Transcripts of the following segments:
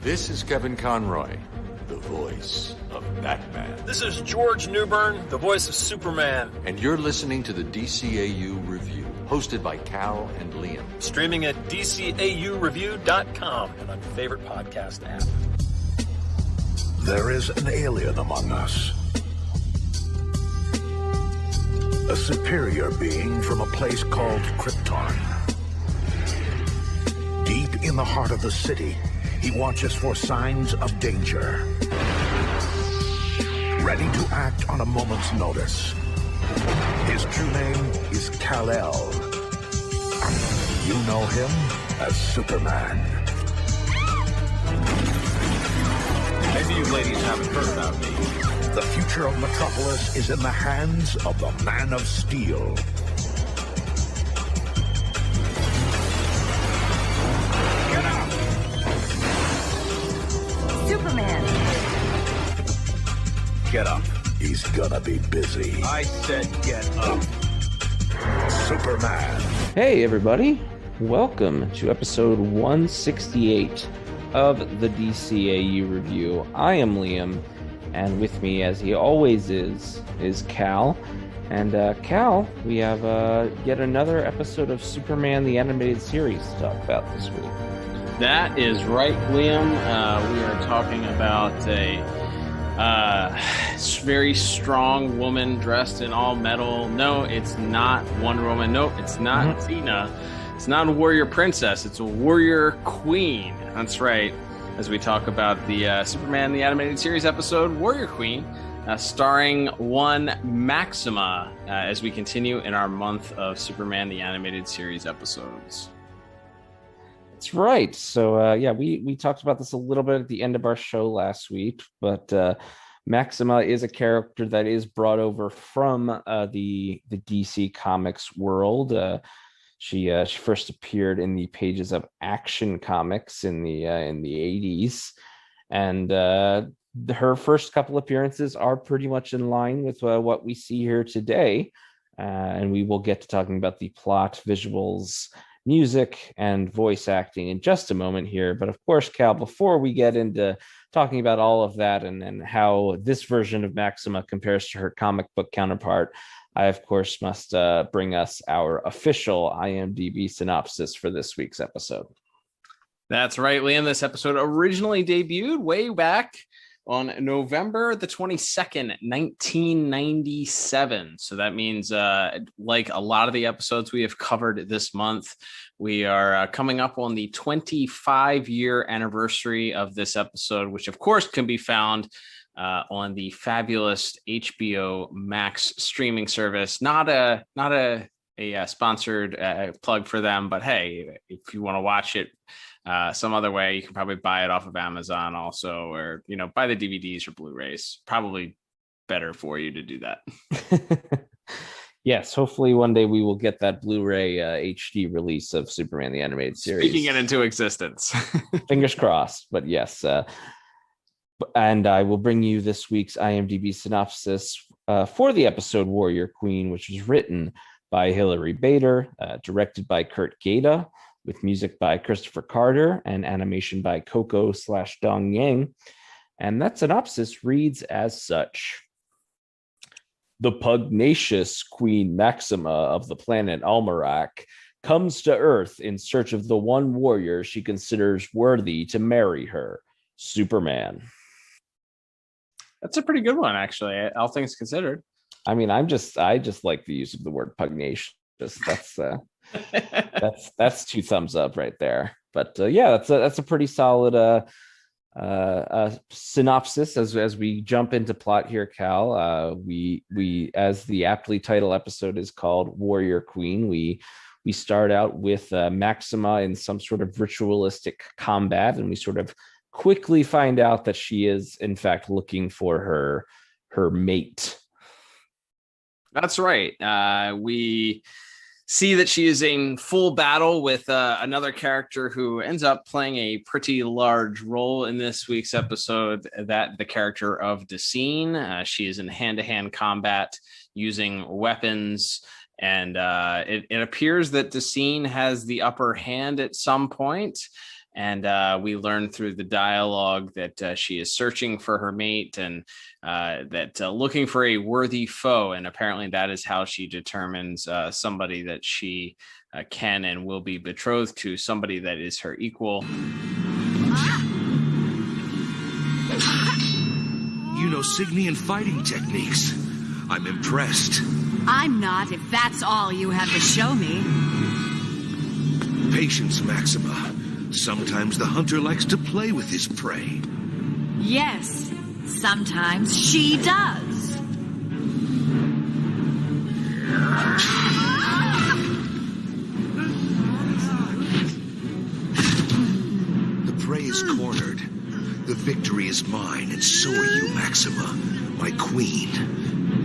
This is Kevin Conroy, the voice of Batman. This is George Newbern, the voice of Superman. And you're listening to the DCAU Review, hosted by Cal and Liam. Streaming at DCAUreview.com and on your favorite podcast app. There is an alien among us. A superior being from a place called Krypton. Deep in the heart of the city, he watches for signs of danger. Ready to act on a moment's notice. His true name is Kal-El. You know him as Superman. Maybe you ladies haven't heard about me. The future of Metropolis is in the hands of the Man of Steel. Get up! Superman! Get up. He's gonna be busy. I said get up. Superman. Hey everybody, welcome to episode 168 of the DCAU Review. I am Liam, and with me, as he always is Cal. And Cal, we have yet another episode of Superman the Animated Series to talk about this week. That is right, Liam. We are talking about a very strong woman dressed in all metal. No, it's not Wonder Woman. No, it's not Xena. It's not a warrior princess. It's a warrior queen. That's right. As we talk about the Superman the Animated Series episode, Warrior Queen, starring one Maxima, as we continue in our month of Superman the Animated Series episodes. That's right. So, we talked about this a little bit at the end of our show last week, but Maxima is a character that is brought over from the DC Comics world. She first appeared in the pages of Action Comics in the 80s, and her first couple appearances are pretty much in line with what we see here today. And we will get to talking about the plot, visuals, music, and voice acting in just a moment here. But of course, Cal, before we get into talking about all of that and how this version of Maxima compares to her comic book counterpart, I, of course, must bring us our official IMDb synopsis for this week's episode. That's right, Liam. This episode originally debuted way back on November the 22nd, 1997. So that means, like a lot of the episodes we have covered this month, we are coming up on the 25-year anniversary of this episode, which, of course, can be found on the fabulous HBO Max streaming service. Not a sponsored plug for them, but hey, if you want to watch it some other way, you can probably buy it off of Amazon also, or buy the DVDs or Blu-rays. Probably better for you to do that. Yes, hopefully one day we will get that Blu-ray HD release of Superman the Animated Series. Speaking it into existence. Fingers crossed, but yes. And I will bring you this week's IMDb synopsis for the episode Warrior Queen, which was written by Hilary Bader, directed by Kurt Gaeta, with music by Christopher Carter and animation by Coco/Dong Yang. And that synopsis reads as such. The pugnacious Queen Maxima of the planet Almerac comes to Earth in search of the one warrior she considers worthy to marry her, Superman. That's a pretty good one, actually, all things considered. I mean, I just like the use of the word pugnacious. That's two thumbs up right there. But that's a pretty solid synopsis as we jump into plot here, Cal. We as the aptly titled episode is called Warrior Queen, we start out with Maxima in some sort of ritualistic combat, and we sort of quickly find out that she is in fact looking for her mate. That's right. We see that she is in full battle with another character who ends up playing a pretty large role in this week's episode, that the character of Dissect. She is in hand-to-hand combat using weapons, and it appears that Dissect has the upper hand at some point. And we learn through the dialogue that she is searching for her mate and that looking for a worthy foe. And apparently that is how she determines somebody that she can and will be betrothed to, somebody that is her equal. You know Signian fighting techniques. I'm impressed. I'm not, if that's all you have to show me. Patience, Maxima. Sometimes the hunter likes to play with his prey. Yes, sometimes she does. The prey is cornered. The victory is mine, and so are you, Maxima. My queen.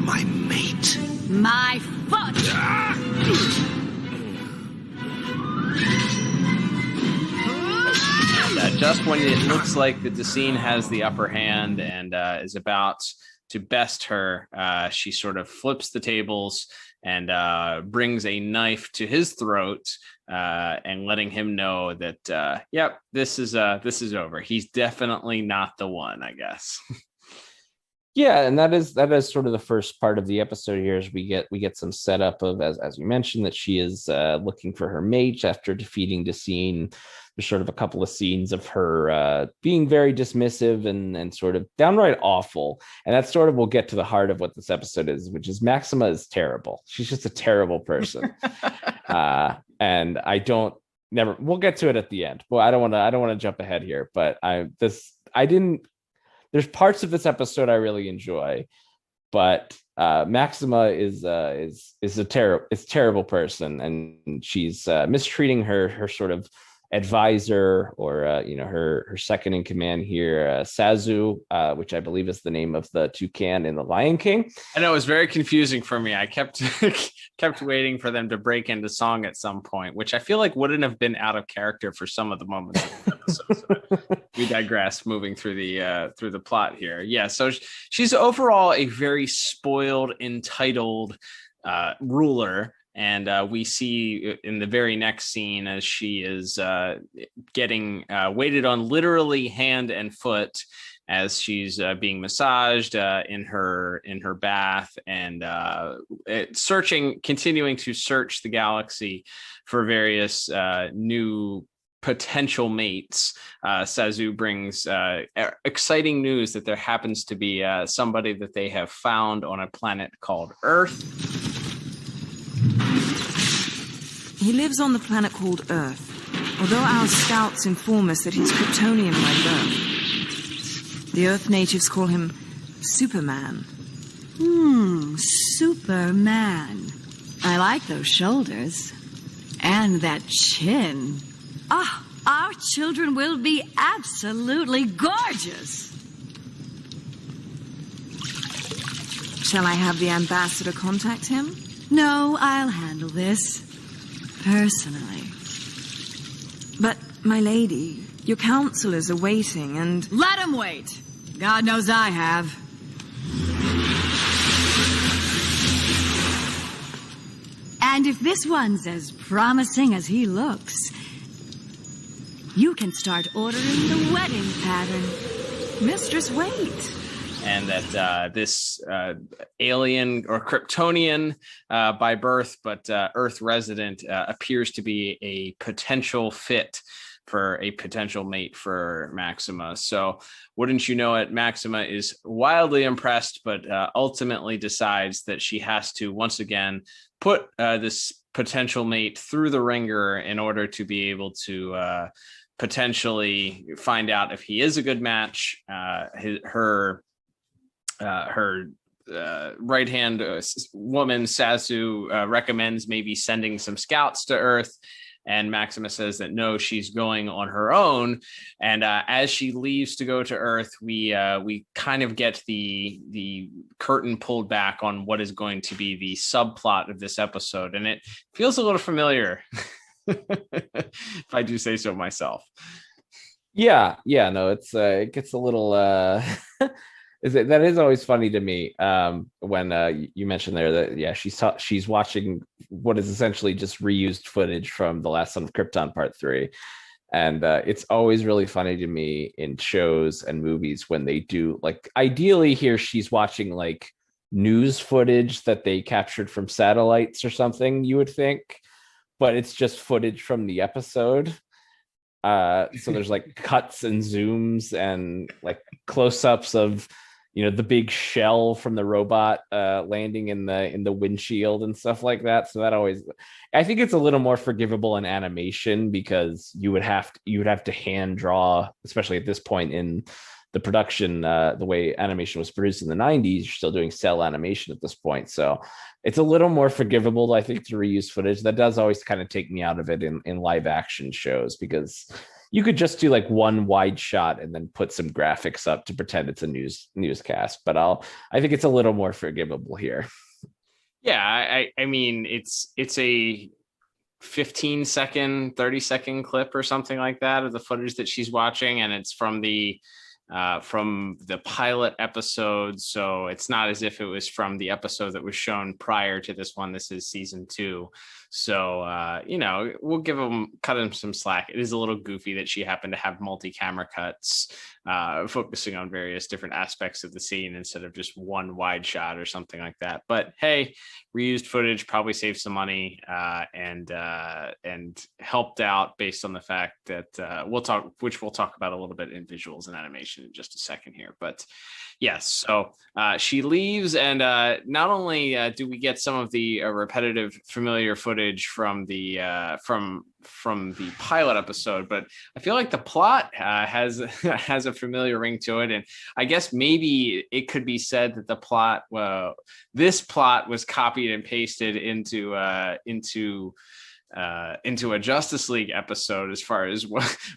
My mate. My foot! Just when it looks like the Dissect has the upper hand and is about to best her, she sort of flips the tables and brings a knife to his throat and letting him know that, yep, this is over. He's definitely not the one, I guess. Yeah, and that is sort of the first part of the episode here. Is we get some setup of, as you mentioned, that she is looking for her mate after defeating Dissect. There's sort of a couple of scenes of her being very dismissive and sort of downright awful, and that sort of will get to the heart of what this episode is, which is Maxima is terrible. She's just a terrible person, and we'll get to it at the end. Well, I don't want to jump ahead here, but there's parts of this episode I really enjoy, but Maxima is a terrible person, and she's mistreating her sort of advisor or her second in command here, Sazu, which I believe is the name of the toucan in The Lion King. I know it was very confusing for me. I kept waiting for them to break into song at some point, which I feel like wouldn't have been out of character for some of the moments of the episode. So we digress. Moving through the plot here. Yeah, so she's overall a very spoiled, entitled ruler. And we see in the very next scene as she is getting waited on literally hand and foot as she's being massaged in her bath and continuing to search the galaxy for various new potential mates. Sazu brings exciting news that there happens to be somebody that they have found on a planet called Earth. He lives on the planet called Earth, although our scouts inform us that he's Kryptonian by birth. The Earth natives call him Superman. Superman. I like those shoulders. And that chin. Our children will be absolutely gorgeous. Shall I have the ambassador contact him? No, I'll handle this. Personally. But, my lady, your counselors are waiting and... Let him wait! God knows I have. And if this one's as promising as he looks, you can start ordering the wedding pattern. Mistress, wait. And that this alien or Kryptonian by birth, but Earth resident appears to be a potential fit for a potential mate for Maxima. So wouldn't you know it, Maxima is wildly impressed, but ultimately decides that she has to once again put this potential mate through the ringer in order to be able to potentially find out if he is a good match. Her right hand woman Sazu recommends maybe sending some scouts to Earth, and Maxima says that no, she's going on her own. And as she leaves to go to Earth, we kind of get the curtain pulled back on what is going to be the subplot of this episode, and it feels a little familiar, if I do say so myself. Yeah, no, it gets a little. That is always funny to me when you mentioned there that she's watching what is essentially just reused footage from The Last Son of Krypton Part 3, And it's always really funny to me in shows and movies when they do, like, ideally here she's watching like news footage that they captured from satellites or something, you would think, but it's just footage from the episode. So there's like cuts and zooms and like close-ups of, you know, the big shell from the robot landing in the windshield and stuff like that. So that always, I think it's a little more forgivable in animation, because you would have to hand draw, especially at this point in the production, the way animation was produced in the 90s. You're still doing cell animation at this point, so it's a little more forgivable, I think, to reuse footage. That does always kind of take me out of it in live action shows, because you could just do like one wide shot and then put some graphics up to pretend it's a newscast. But I think it's a little more forgivable here. Yeah, I mean, it's a 15-second, 30-second clip or something like that of the footage that she's watching, and it's from the pilot episode. So it's not as if it was from the episode that was shown prior to this one. This is season 2. So, you know, we'll cut him some slack. It is a little goofy that she happened to have multi-camera cuts, focusing on various different aspects of the scene instead of just one wide shot or something like that. But hey, reused footage probably saved some money, and helped out based on the fact that we'll talk about a little bit in visuals and animation in just a second here. But yes, so she leaves, and not only do we get some of the repetitive, familiar footage from the pilot episode, but I feel like the plot has a familiar ring to it. And I guess maybe it could be said that this plot was copied and pasted into a Justice League episode as far as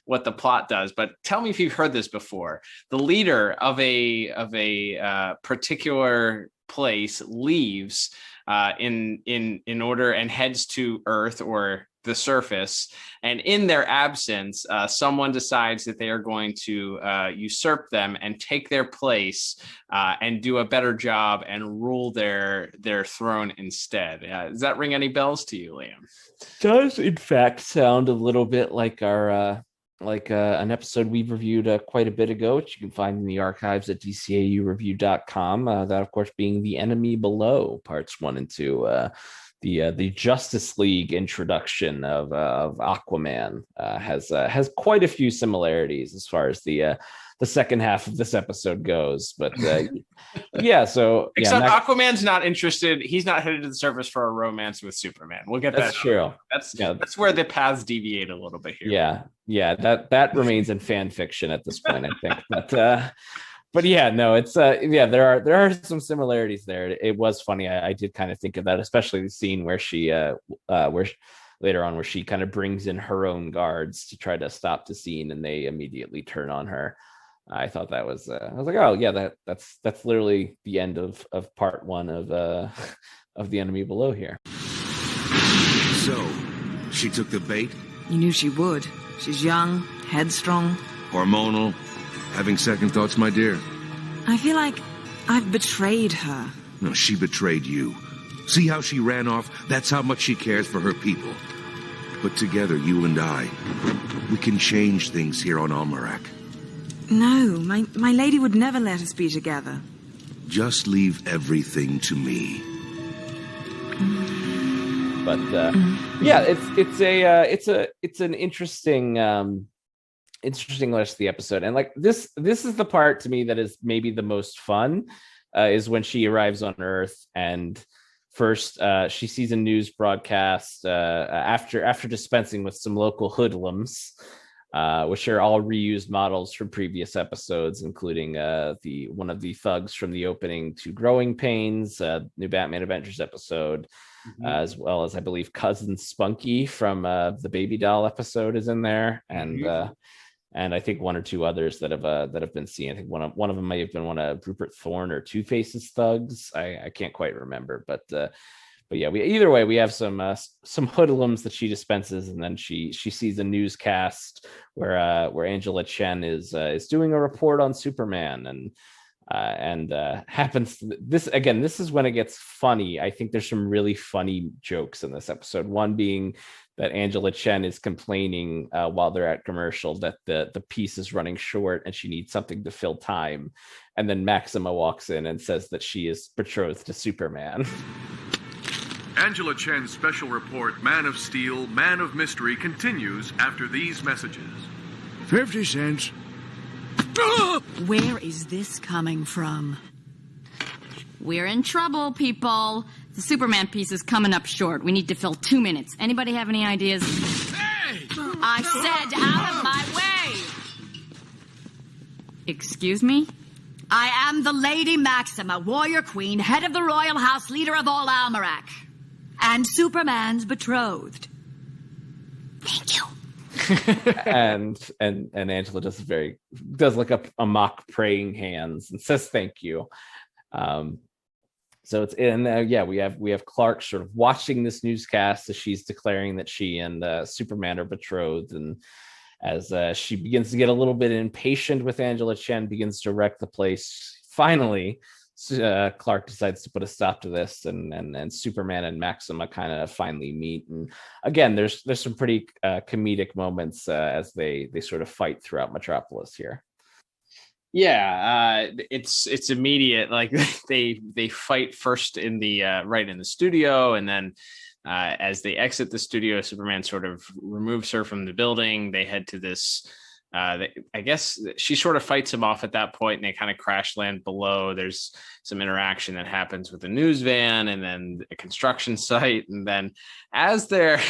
what the plot does. But tell me if you've heard this before. The leader of a particular place leaves in order and heads to Earth or the surface, and in their absence, someone decides that they are going to usurp them and take their place and do a better job and rule their throne instead. Does that ring any bells to you, Liam? Does in fact sound a little bit like our an episode we reviewed quite a bit ago, which you can find in the archives at DCAUreview.com. That, of course, being The Enemy Below, parts 1 and 2. The Justice League introduction of Aquaman has quite a few similarities as far as the second half of this episode goes. But yeah, so except Aquaman's not interested. He's not headed to the surface for a romance with Superman. We'll get that. That's true. That's where the paths deviate a little bit here. Yeah, that remains in fan fiction at this point, I think. But yeah, no, it's there are some similarities there. It was funny. I did kind of think of that, especially the scene where she later on, where she kind of brings in her own guards to try to stop the scene, and they immediately turn on her. I thought that was I was like, oh yeah, that's literally the end of part 1 of The Enemy Below here. So she took the bait? You knew she would. She's young, headstrong. Hormonal. Having second thoughts, my dear? I feel like I've betrayed her. No, she betrayed you. See how she ran off? That's how much she cares for her people. But together, you and I, we can change things here on Almerac. No, my lady would never let us be together. Just leave everything to me. But yeah, it's an interesting rest of the episode, and like this is the part to me that is maybe the most fun, is when she arrives on Earth, and first she sees a news broadcast after dispensing with some local hoodlums, which are all reused models from previous episodes, including one of the thugs from the opening to Growing Pains, New Batman Adventures episode, as well as I believe Cousin Spunky from the Baby Doll episode is in there, and I think one or two others that have been seen. I think one of them may have been one of Rupert Thorne or Two-Face's thugs. I can't quite remember, but yeah, either way we have some hoodlums that she dispenses, and then she sees a newscast where Angela Chen is doing a report on Superman, and and happens this again. This is when it gets funny. I think there's some really funny jokes in this episode. One being that Angela Chen is complaining while they're at commercial that the piece is running short and she needs something to fill time. And then Maxima walks in and says that she is betrothed to Superman. Angela Chen's special report, Man of Steel, Man of Mystery, continues after these messages. 50 cents. Where is this coming from? We're in trouble, people. The Superman piece is coming up short. We need to fill 2 minutes. Anybody have any ideas? Hey! I said out of my way! Excuse me? I am the Lady Maxima, warrior queen, head of the royal house, leader of all Almerac, and Superman's betrothed. Thank you. and Angela does like a mock praying hands and says thank you. So it's in we have Clark sort of watching this newscast as she's declaring that she and Superman are betrothed, and as she begins to get a little bit impatient with Angela Chen, begins to wreck the place. Finally, Clark decides to put a stop to this, and Superman and Maxima kind of finally meet. And again, there's some pretty comedic moments as they sort of fight throughout Metropolis here. Yeah, it's immediate. Like they fight first in the right in the studio, and then as they exit the studio, Superman sort of removes her from the building. They head to this. I guess she sort of fights him off at that point, and they kind of crash land below. There's some interaction that happens with the news van, and then a construction site, and then as they're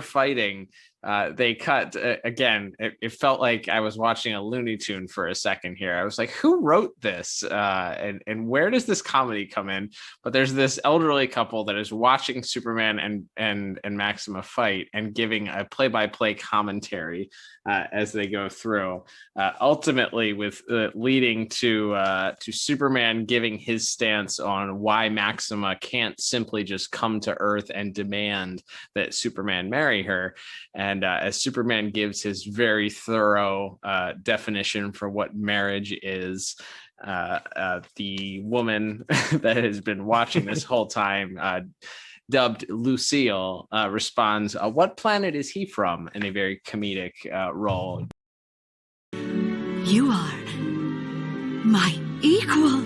fighting. They cut again. It felt like I was watching a Looney Tune for a second here. I was like, who wrote this? And where does this comedy come in? But there's this elderly couple that is watching Superman and Maxima fight and giving a play-by-play commentary as they go through. Ultimately, with leading to Superman giving his stance on why Maxima can't simply just come to Earth and demand that Superman marry her. And as Superman gives his very thorough definition for what marriage is, the woman that has been watching this whole time, dubbed Lucille, responds, "What planet is he from?" in a very comedic role. You are my equal.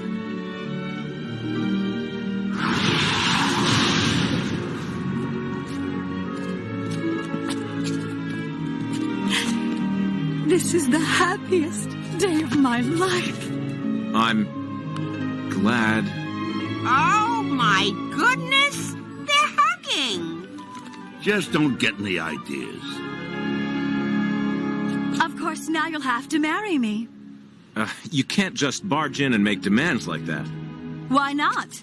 This is the happiest day of my life. I'm glad. Oh, my goodness! They're hugging! Just don't get any ideas. Of course, now you'll have to marry me. You can't just barge in and make demands like that. Why not?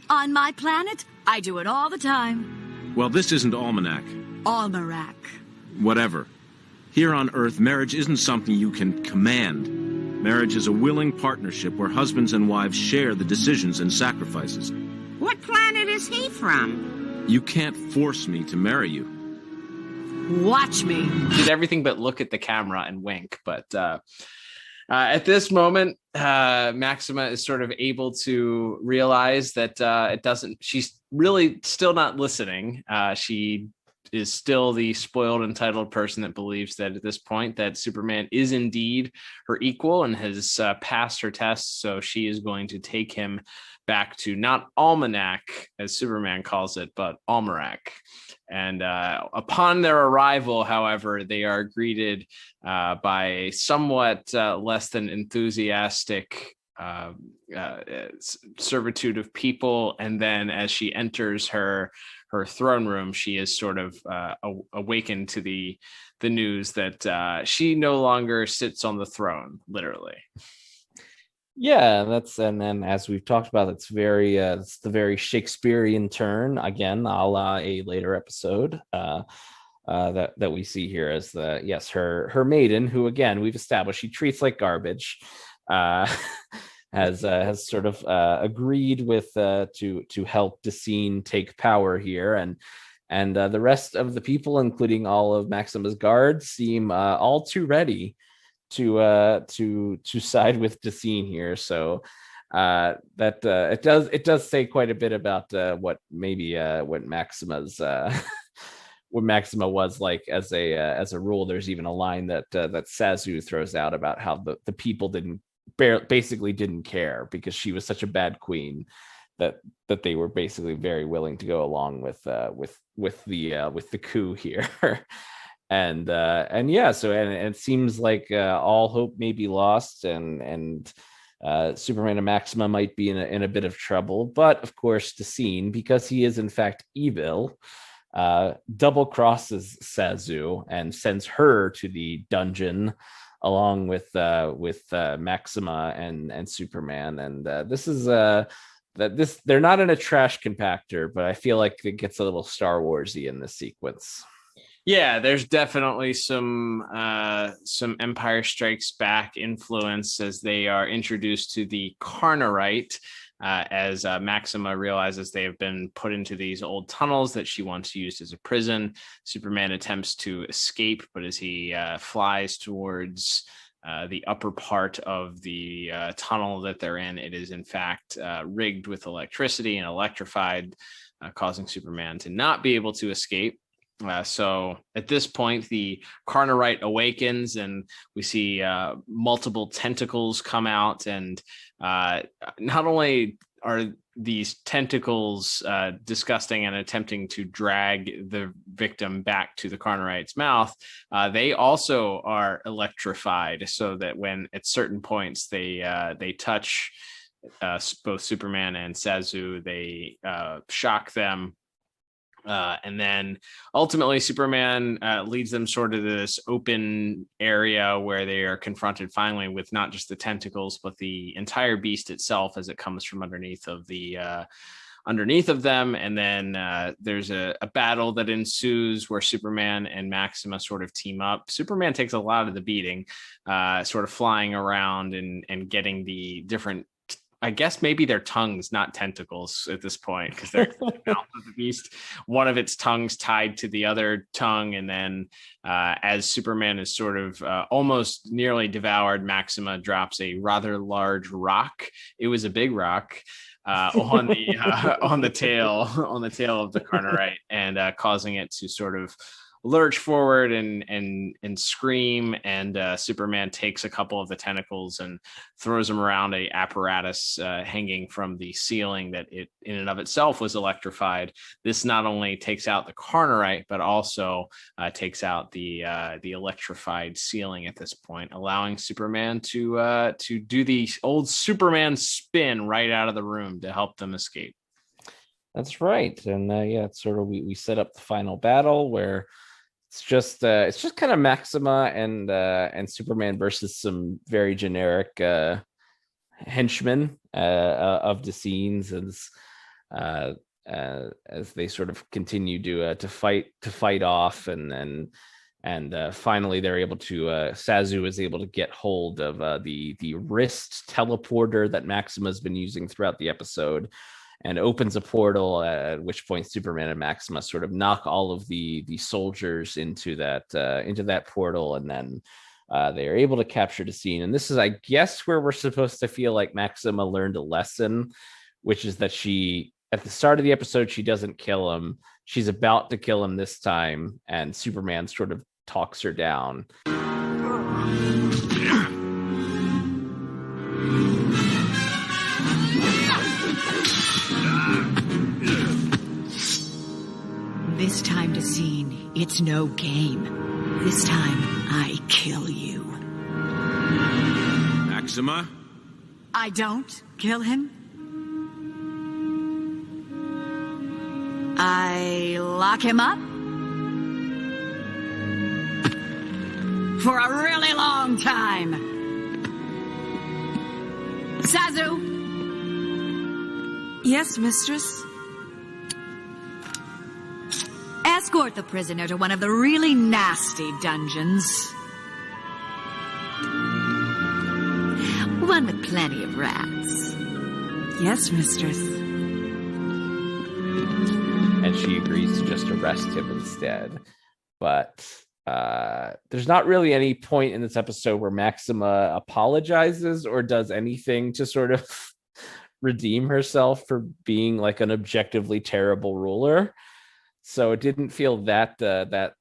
On my planet, I do it all the time. Well, this isn't Almanac. Almerac. Whatever. Here on Earth, marriage isn't something you can command. Marriage is a willing partnership where husbands and wives share the decisions and sacrifices. What planet is he from? You can't force me to marry you. Watch me. Did everything but look at the camera and wink. But at this moment, Maxima is sort of able to realize that she's really still not listening. She is still the spoiled, entitled person that believes that at this point that Superman is indeed her equal and has passed her test. So she is going to take him back to not Almanac, as Superman calls it, but Almerac. And upon their arrival, however, they are greeted by a somewhat less than enthusiastic servitude of people. And then as she enters her throne room, she is sort of awakened to the news that she no longer sits on the throne, literally. Yeah, and then as we've talked about, it's the very Shakespearean turn again, a la a later episode that we see here as her maiden, who again we've established she treats like garbage. Has sort of agreed with to help Dessine take power here, and the rest of the people, including all of Maxima's guards, seem all too ready to side with Dacine here. So it does say quite a bit about what Maxima's what Maxima was like as a rule. There's even a line that Sazu throws out about how the people basically didn't care because she was such a bad queen that they were basically very willing to go along with the coup here. And it seems like all hope may be lost, and Superman and Maxima might be in a bit of trouble. But of course, Dacine, because he is in fact evil, double crosses Sazu and sends her to the dungeon along with Maxima and Superman. And this is they're not in a trash compactor, but I feel like it gets a little Star Warsy in this sequence. Yeah, there's definitely some Empire Strikes Back influence as they are introduced to the Carnarite, as Maxima realizes they have been put into these old tunnels that she once used as a prison. Superman attempts to escape, but as he flies towards the upper part of the tunnel that they're in, it is in fact rigged with electricity and electrified, causing Superman to not be able to escape. So at this point, the Carnarite awakens, and we see multiple tentacles come out. And not only are these tentacles disgusting and attempting to drag the victim back to the Carnarite's mouth, they also are electrified, so that when at certain points they touch both Superman and Sazu, they shock them. And then ultimately Superman leads them sort of to this open area where they are confronted finally with not just the tentacles, but the entire beast itself as it comes from underneath of them. And then there's a battle that ensues where Superman and Maxima sort of team up. Superman takes a lot of the beating, sort of flying around and getting the different, I guess maybe they're tongues, not tentacles at this point, because they're the mouth of the beast. One of its tongues tied to the other tongue. And then as Superman is sort of almost nearly devoured, Maxima drops a rather large rock. It was a big rock on the tail of the Carnarite, and causing it to sort of lurch forward and scream. And Superman takes a couple of the tentacles and throws them around a apparatus hanging from the ceiling that it in and of itself was electrified. This not only takes out the Carnarite, but also takes out the electrified ceiling at this point, allowing Superman to do the old Superman spin right out of the room to help them escape. That's right. And it's sort of we set up the final battle where it's just kind of Maxima and Superman versus some very generic henchmen of Dacine's as they sort of continue to fight off, and finally they're able to Sazu is able to get hold of the wrist teleporter that Maxima's been using throughout the episode, and opens a portal, at which point Superman and Maxima sort of knock all of the soldiers into that portal, and then they are able to capture Dacine. And this is, I guess, where we're supposed to feel like Maxima learned a lesson, which is that she, at the start of the episode, she doesn't kill him. She's about to kill him this time, and Superman sort of talks her down. This time, Dacine, it's no game. This time, I kill you. Maxima? I don't kill him. I lock him up for a really long time. Sazu? Yes, mistress? Escort the prisoner to one of the really nasty dungeons. One with plenty of rats. Yes, mistress. And she agrees to just arrest him instead. But there's not really any point in this episode where Maxima apologizes or does anything to sort of redeem herself for being like an objectively terrible ruler. So it didn't feel that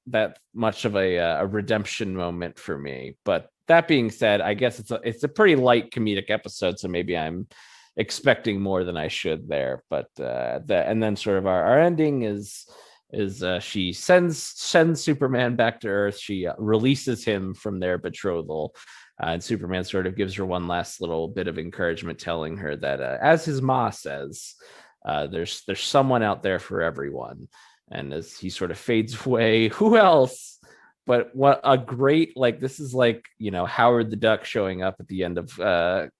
much of a redemption moment for me. But that being said, I guess it's a pretty light comedic episode, so maybe I'm expecting more than I should there. But and then sort of our ending is she sends Superman back to Earth. She releases him from their betrothal. And Superman sort of gives her one last little bit of encouragement, telling her that, as his ma says, there's someone out there for everyone. And as he sort of fades away, who else? But what a great, like, this is like, Howard the Duck showing up at the end of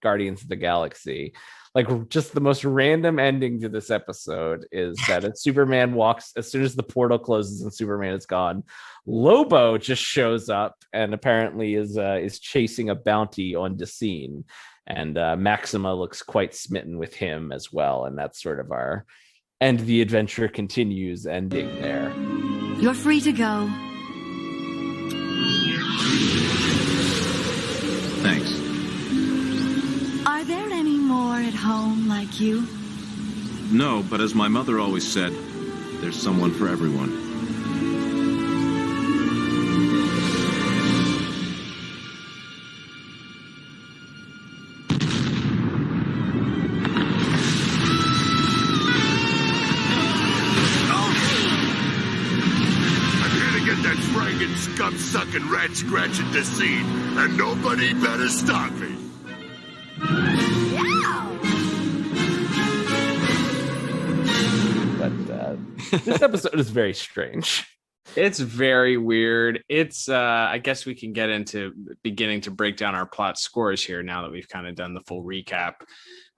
Guardians of the Galaxy. Like, just the most random ending to this episode is that as Superman walks, as soon as the portal closes and Superman is gone, Lobo just shows up and apparently is chasing a bounty on Dacine. And Maxima looks quite smitten with him as well. And that's sort of our "and the adventure continues" ending there. You're free to go. Thanks. Are there any more at home like you? No, but as my mother always said, there's someone for everyone. Scum-sucking, rat-scratching Dacine, and nobody better stop me. But this episode is very strange. It's very weird. It's I guess we can get into beginning to break down our plot scores here now that we've kind of done the full recap.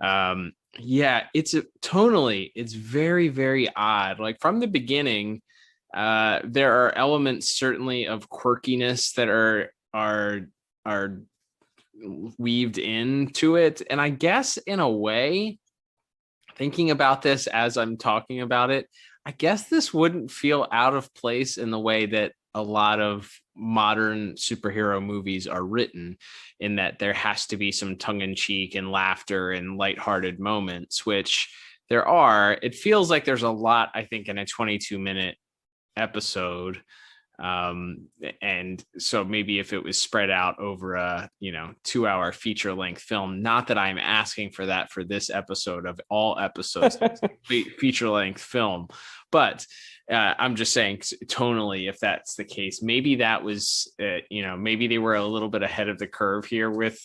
It's tonally, it's very, very odd. Like from the beginning, there are elements certainly of quirkiness that are weaved into it. And I guess in a way, thinking about this as I'm talking about it, I guess this wouldn't feel out of place in the way that a lot of modern superhero movies are written, in that there has to be some tongue-in-cheek and laughter and lighthearted moments, which there are. It feels like there's a lot, I think, in a 22-minute episode, and so maybe if it was spread out over a 2-hour feature-length film, not that I'm asking for that for this episode of all episodes, feature-length film, but I'm just saying tonally, if that's the case, maybe that was maybe they were a little bit ahead of the curve here with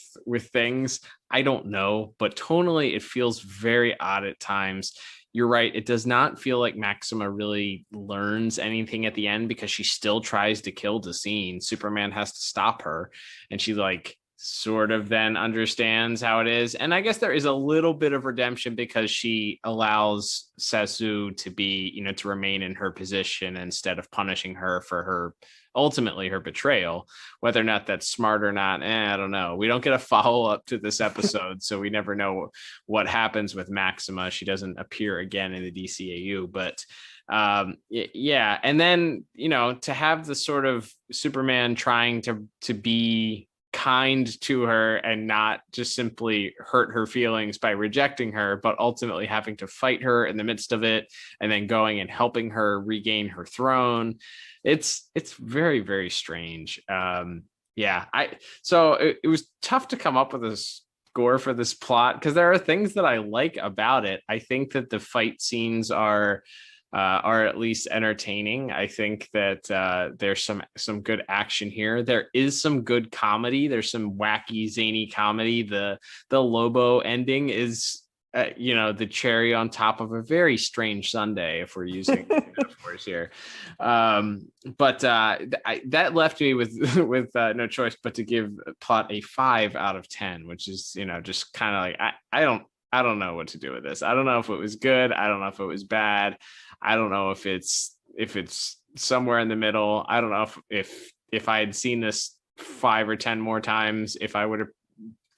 things. I don't know, but tonally it feels very odd at times. You're right. It does not feel like Maxima really learns anything at the end, because she still tries to kill Dacine. Superman has to stop her, and she sort of then understands how it is. And I guess there is a little bit of redemption because she allows Sesu to be, to remain in her position instead of punishing her for her betrayal. Whether or not that's smart or not, I don't know. We don't get a follow-up to this episode, so we never know what happens with Maxima. She doesn't appear again in the DCAU, but yeah. And then, to have the sort of Superman trying to be kind to her and not just simply hurt her feelings by rejecting her, but ultimately having to fight her in the midst of it, and then going and helping her regain her throne. It's very, very strange. So it was tough to come up with a score for this plot, because there are things that I like about it. I think that the fight scenes are at least entertaining. I think that there's some good action here. There is some good comedy. There's some wacky, zany comedy. The Lobo ending is the cherry on top of a very strange sundae, if we're using metaphors here. But that left me with no choice but to give plot a 5 out of 10, which is just kind of like I don't know what to do with this. I don't know if it was good. I don't know if it was bad. I don't know if it's somewhere in the middle. I don't know if I had seen this 5 or 10 more times, if I would have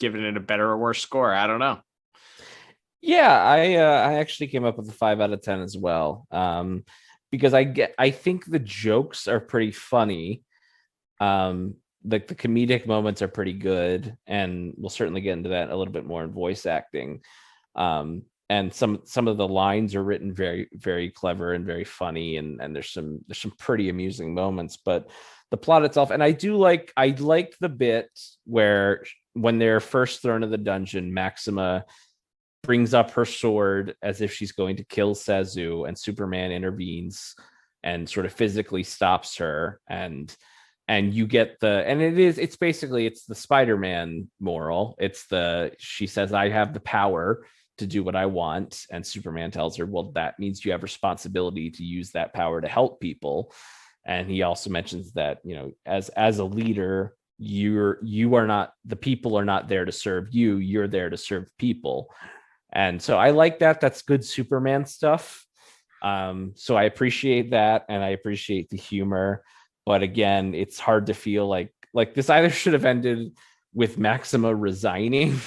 given it a better or worse score. I don't know. Yeah, I actually came up with a 5 out of 10 as well. Because I think the jokes are pretty funny. The comedic moments are pretty good, and we'll certainly get into that a little bit more in voice acting. And some of the lines are written very, very clever and very funny, and there's some pretty amusing moments. But the plot itself, and I like the bit where when they're first thrown in the dungeon, Maxima brings up her sword as if she's going to kill Sazu, and Superman intervenes and sort of physically stops her, and you get it's basically the Spider-Man moral. She says, I have the power to do what I want, and Superman tells her, well, that means you have responsibility to use that power to help people. And he also mentions that, as a leader, you are not, the people are not there to serve you, you're there to serve people. And so I like that. That's good Superman stuff. So I appreciate that, and I appreciate the humor. But again, it's hard to feel like this either should have ended with Maxima resigning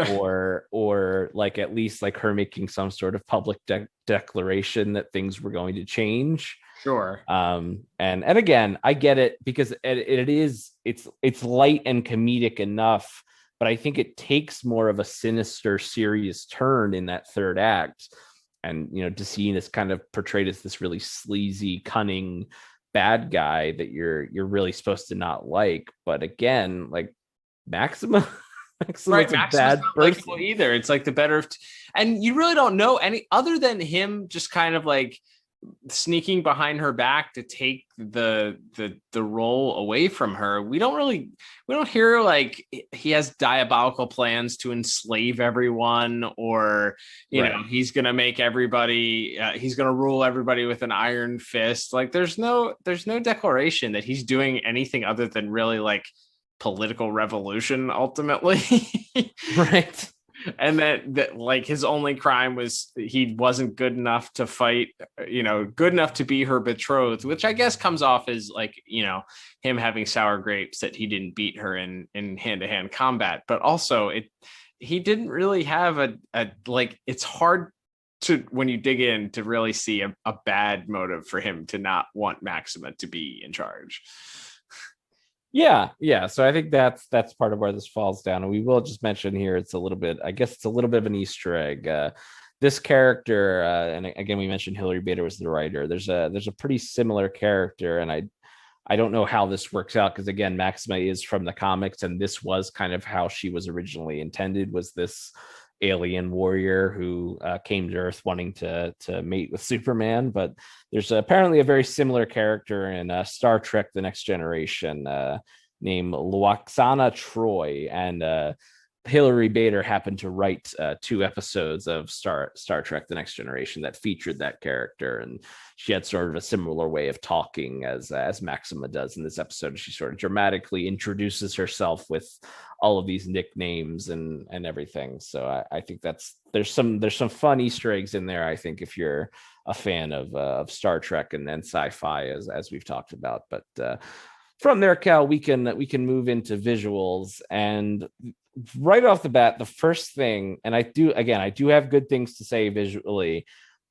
or like at least like her making some sort of public declaration that things were going to change. Sure. And again, I get it, because it's light and comedic enough, but I think it takes more of a sinister, serious turn in that third act. And, Dacine is kind of portrayed as this really sleazy, cunning bad guy that you're really supposed to not like. But again, like Maxima's a bad person either. It's like the better and you really don't know any other than him just kind of like sneaking behind her back to take the role away from her. We don't hear like he has diabolical plans to enslave everyone, or you know, he's gonna make everybody he's gonna rule everybody with an iron fist. Like there's no declaration that he's doing anything other than really like political revolution ultimately. Right. And that like his only crime was he wasn't good enough to fight, good enough to be her betrothed, which I guess comes off as like, him having sour grapes that he didn't beat her in hand-to-hand combat. But also he didn't really have a like, it's hard to, when you dig in, to really see a bad motive for him to not want Maxima to be in charge. Yeah. So I think that's part of where this falls down. And we will just mention here, it's a little bit of an Easter egg. This character, and again, we mentioned Hilary Bader was the writer. There's a pretty similar character, and I don't know how this works out, because again, Maxima is from the comics, and this was kind of how she was originally intended, was this alien warrior who came to Earth wanting to mate with Superman. But there's apparently a very similar character in Star Trek The Next Generation named Lwaxana Troy, and Hilary Bader happened to write 2 episodes of Star Trek The Next Generation that featured that character, and she had sort of a similar way of talking as Maxima does in this episode. She sort of dramatically introduces herself with all of these nicknames and everything. So I think there's some fun Easter eggs in there, I think, if you're a fan of Star Trek and then sci-fi, as we've talked about. But from there, Cal, we can move into visuals. And right off the bat, the first thing, and I do have good things to say visually,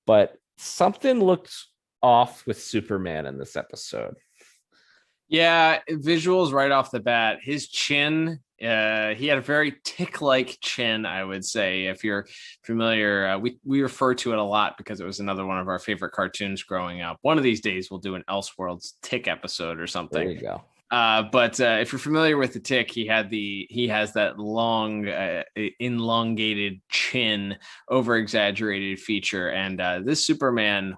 but something looks off with Superman in this episode. Yeah, visuals right off the bat. His chin, he had a very tick-like chin, I would say. If you're familiar, we refer to it a lot because it was another one of our favorite cartoons growing up. One of these days, we'll do an Elseworlds Tick episode or something. There you go. But if you're familiar with the Tick, he has that long, elongated chin, over-exaggerated feature. And this Superman,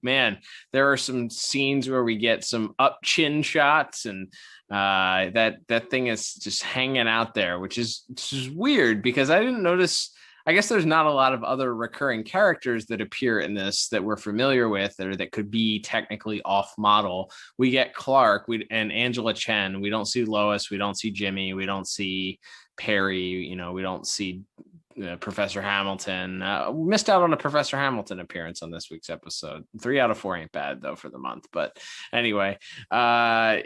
man, there are some scenes where we get some up chin shots, and that thing is just hanging out there, which is weird because I didn't notice. I guess there's not a lot of other recurring characters that appear in this that we're familiar with, or that could be technically off model. We get Clark and Angela Chen. We don't see Lois. We don't see Jimmy. We don't see Perry. We don't see Professor Hamilton. We missed out on a Professor Hamilton appearance on this week's episode. 3 out of 4 ain't bad though for the month. But anyway, so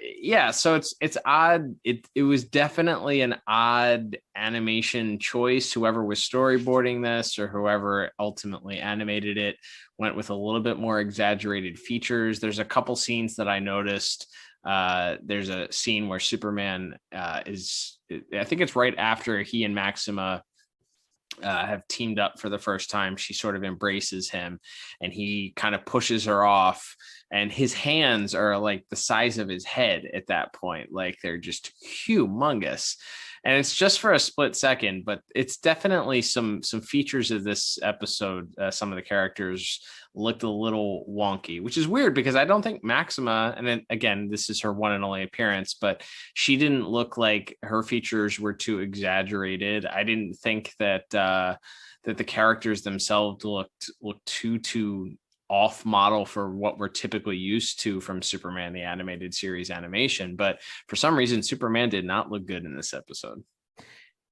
it's odd. It was definitely an odd animation choice. Whoever was storyboarding this, or whoever ultimately animated it, went with a little bit more exaggerated features. There's a couple scenes that I noticed there's a scene where Superman I think it's right after he and Maxima have teamed up for the first time. She sort of embraces him and he kind of pushes her off, and his hands are like the size of his head at that point. Like they're just humongous. And it's just for a split second, but it's definitely some features of this episode. Some of the characters looked a little wonky, which is weird because I don't think Maxima, and then again, this is her one and only appearance, but she didn't look like her features were too exaggerated. I didn't think that that the characters themselves looked too off model for what we're typically used to from Superman the animated series animation, but for some reason Superman did not look good in this episode.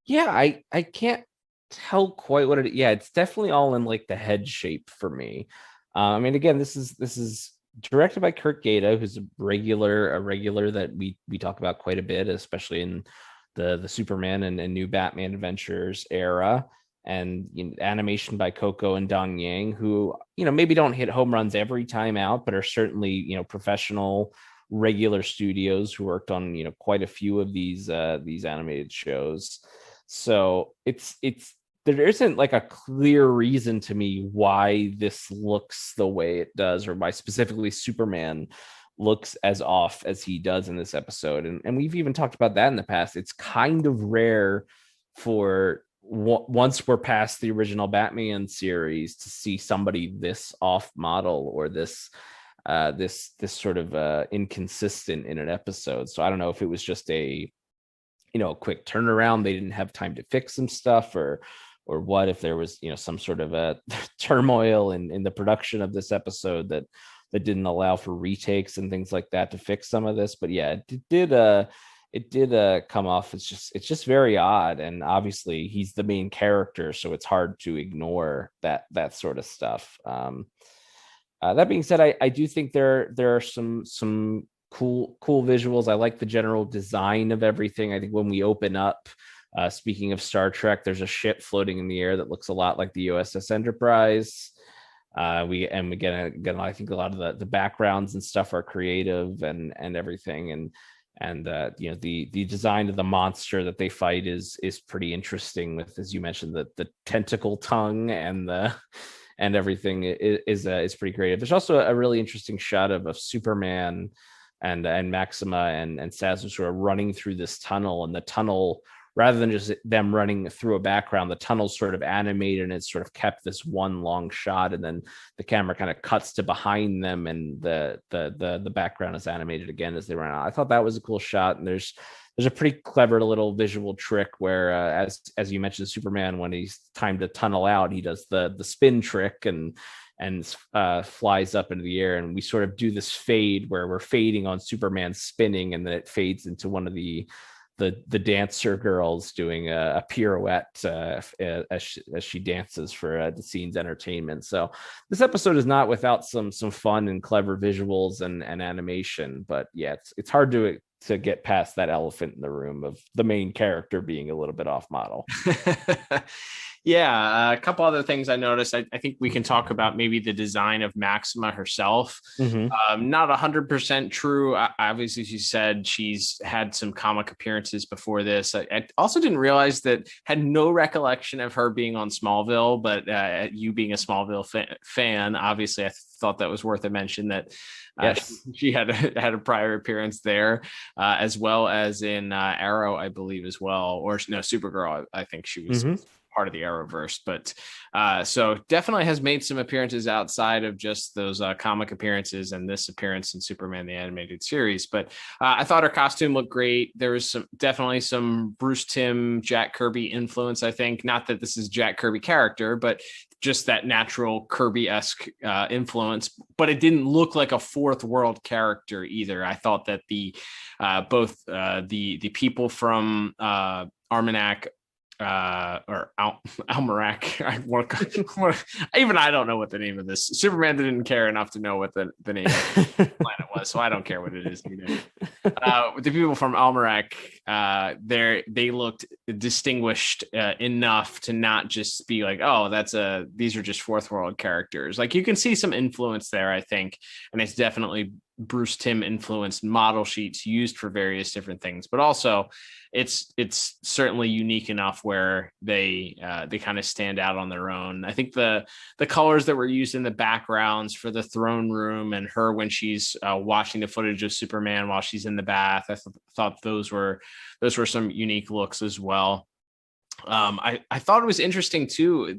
Yeah, I can't tell quite what it. Yeah, it's definitely all in like the head shape for me. I mean, again, this is directed by Kurt Gaeta, who's a regular that we talk about quite a bit, especially in the Superman and New Batman Adventures era. And animation by Coco and Dong Yang, who maybe don't hit home runs every time out, but are certainly professional regular studios who worked on quite a few of these animated shows. So it's there isn't like a clear reason to me why this looks the way it does, or why specifically Superman looks as off as he does in this episode. And we've even talked about that in the past. It's kind of rare for once we're past the original Batman series to see somebody this off model or this sort of inconsistent in an episode. So I don't know if it was just a quick turnaround, they didn't have time to fix some stuff, or what, if there was some sort of a turmoil in the production of this episode that didn't allow for retakes and things like that to fix some of this. But yeah, it did come off. It's just very odd, and obviously he's the main character, so it's hard to ignore that sort of stuff. That being said, I do think there are some cool visuals. I like the general design of everything. I think when we open up, speaking of Star Trek, there's a ship floating in the air that looks a lot like the USS Enterprise. We get I think a lot of the backgrounds and stuff are creative and everything, and the design of the monster that they fight is pretty interesting, with, as you mentioned, the tentacle tongue and everything is pretty creative. There's also a really interesting shot of Superman and Maxima and Sazza sort of running through this tunnel, and the tunnel, rather than just them running through a background, the tunnel's sort of animated and it's sort of kept this one long shot, and then the camera kind of cuts to behind them and the background is animated again as they run out. I thought that was a cool shot, and there's a pretty clever little visual trick where as you mentioned, Superman, when he's time to tunnel out, he does the spin trick and flies up into the air, and we sort of do this fade where we're fading on Superman spinning, and then it fades into one of the dancer girls doing a pirouette as she dances for the scene's entertainment. So this episode is not without some fun and clever visuals and animation, but yeah, it's hard to get past that elephant in the room of the main character being a little bit off model. Yeah, a couple other things I noticed. I think we can talk about maybe the design of Maxima herself. Mm-hmm. Not 100% true. Obviously, she said she's had some comic appearances before this. I also didn't realize had no recollection of her being on Smallville, but you being a Smallville fan, obviously, I thought that was worth a mention that yes. She had a prior appearance there, as well as in Arrow, I believe, as well. Or no, Supergirl, I think she was part of the Arrowverse. But so definitely has made some appearances outside of just those comic appearances and this appearance in Superman the Animated Series. But I thought her costume looked great. There was definitely some Bruce Timm, Jack Kirby influence, I think. Not that this is Jack Kirby character, but just that natural Kirby-esque influence, but it didn't look like a fourth world character either. I thought that both the people from Almanac or Almanac, even I don't know what the name of this. Superman didn't care enough to know what the name of the planet was, so I don't care what it is either. The people from Almanac they looked distinguished enough to not just be like, oh, these are just fourth world characters. Like, you can see some influence there, I think, and it's definitely Bruce Timm influenced model sheets used for various different things, but also it's certainly unique enough where they kind of stand out on their own. I think the colors that were used in the backgrounds for the throne room and her when she's watching the footage of Superman while she's in the bath, I thought those were some unique looks as well. I thought it was interesting too.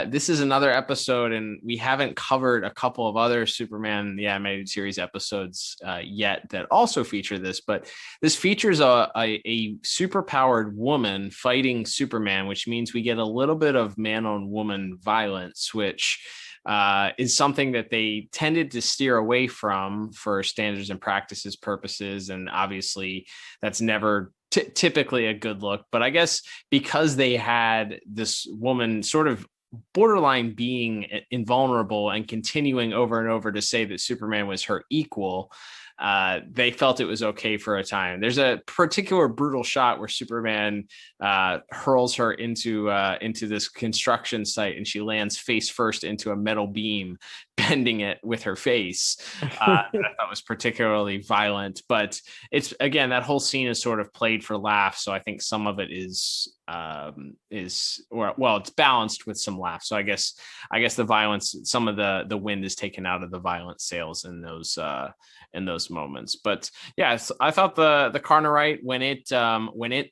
This is another episode, and we haven't covered a couple of other Superman the Animated Series episodes yet that also feature this, but this features a superpowered woman fighting Superman, which means we get a little bit of man on woman violence, which is something that they tended to steer away from for standards and practices purposes, and obviously that's never typically a good look. But I guess because they had this woman sort of borderline being invulnerable and continuing over and over to say that Superman was her equal, they felt it was okay for a time. There's a particular brutal shot where Superman hurls her into this construction site, and she lands face first into a metal beam, bending it with her face. That I thought was particularly violent, but it's, again, that whole scene is sort of played for laughs. So I think some of it is it's balanced with some laughs. So I guess the violence, some of the wind is taken out of the violent sales in those moments. But yeah, I thought the Carnarite, when it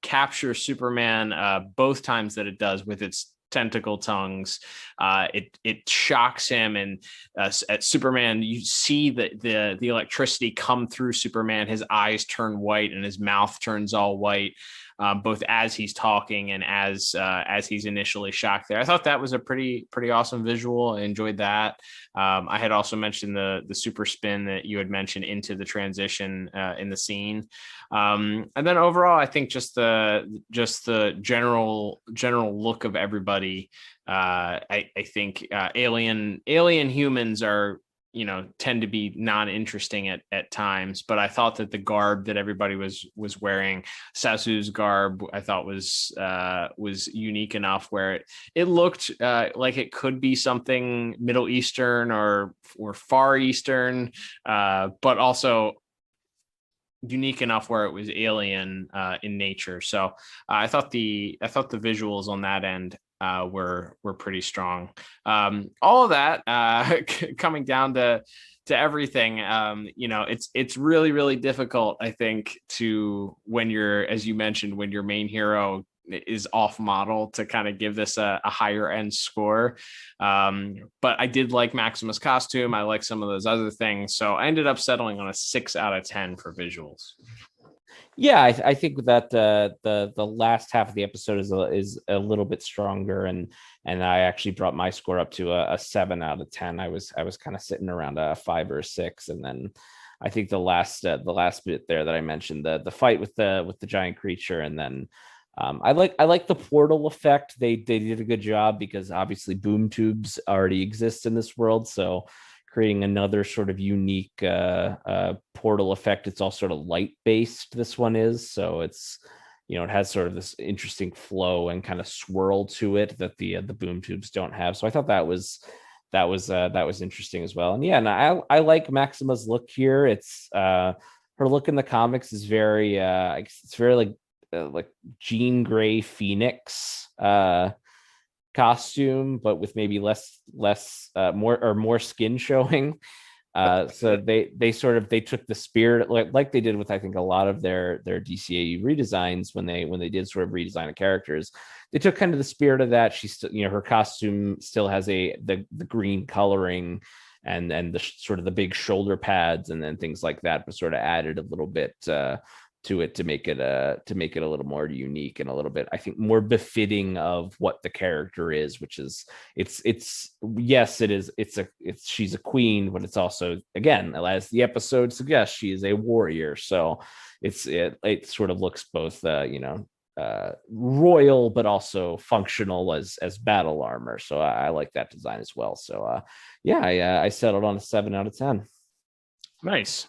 captures Superman both times that it does with its tentacle tongues, it shocks him, and at Superman you see the electricity come through Superman. His eyes turn white and his mouth turns all white, both as he's talking and as he's initially shocked there. I thought that was a pretty awesome visual. I enjoyed that. I had also mentioned the super spin that you had mentioned into the transition in the scene. And then overall, I think just the general look of everybody. I think alien humans are, tend to be non-interesting at times, but I thought that the garb that everybody was wearing, Sasu's garb, I thought was unique enough where it looked like it could be something Middle Eastern or Far Eastern, but also unique enough where it was alien in nature. So I thought the visuals on that end were pretty strong. All of that coming down to everything, it's really, really difficult, I think, when you're, as you mentioned, when your main hero is off model, to kind of give this a higher end score. But I did like Maxima's costume. I like some of those other things. So I ended up settling on a 6 out of 10 for visuals. Yeah, I think that the last half of the episode is a little bit stronger, and I actually brought my score up to a 7 out of 10. I was kind of sitting around a 5 or a 6, and then I think the last bit there that I mentioned, the fight with the giant creature, and then I like the portal effect. They did a good job because obviously boom tubes already exist in this world, so creating another sort of unique portal effect. It's all sort of light based, this one is, so it's, it has sort of this interesting flow and kind of swirl to it that the boom tubes don't have. So I thought that was interesting as well. And yeah, and I like Maxima's look here. It's her look in the comics is very it's very like Jean Grey Phoenix costume, but with maybe less more skin showing. So they took the spirit, like they did with, I think, a lot of their DCAU redesigns when they did sort of redesign of characters. They took kind of the spirit of that. She's still, her costume still has the green coloring and the sort of the big shoulder pads and then things like that, but sort of added a little bit to it to make it a little more unique and a little bit, I think, more befitting of what the character is, which is she's a queen, but it's also, again, as the episode suggests, she is a warrior. So it sort of looks both royal but also functional as battle armor. So I like that design as well. So I settled on a 7 out of 10. Nice.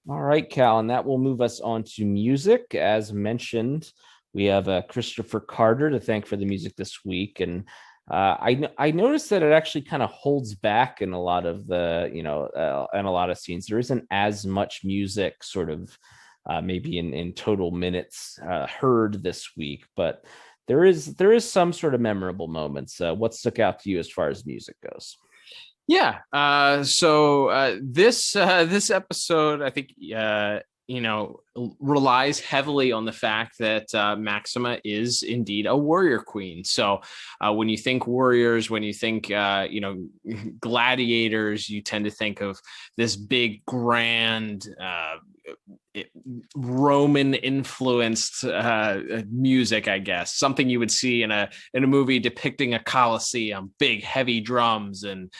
All right, Cal, and that will move us on to music. As mentioned, we have Christopher Carter to thank for the music this week, and I noticed that it actually kind of holds back in a lot of the in a lot of scenes. There isn't as much music, sort of maybe in total minutes heard this week, but there is some sort of memorable moments. What stuck out to you as far as music goes? Yeah. So this episode, I think, relies heavily on the fact that Maxima is indeed a warrior queen. So when you think warriors, when you think, gladiators, you tend to think of this big, grand, Roman influenced music, I guess, something you would see in a movie depicting a coliseum, big heavy drums, and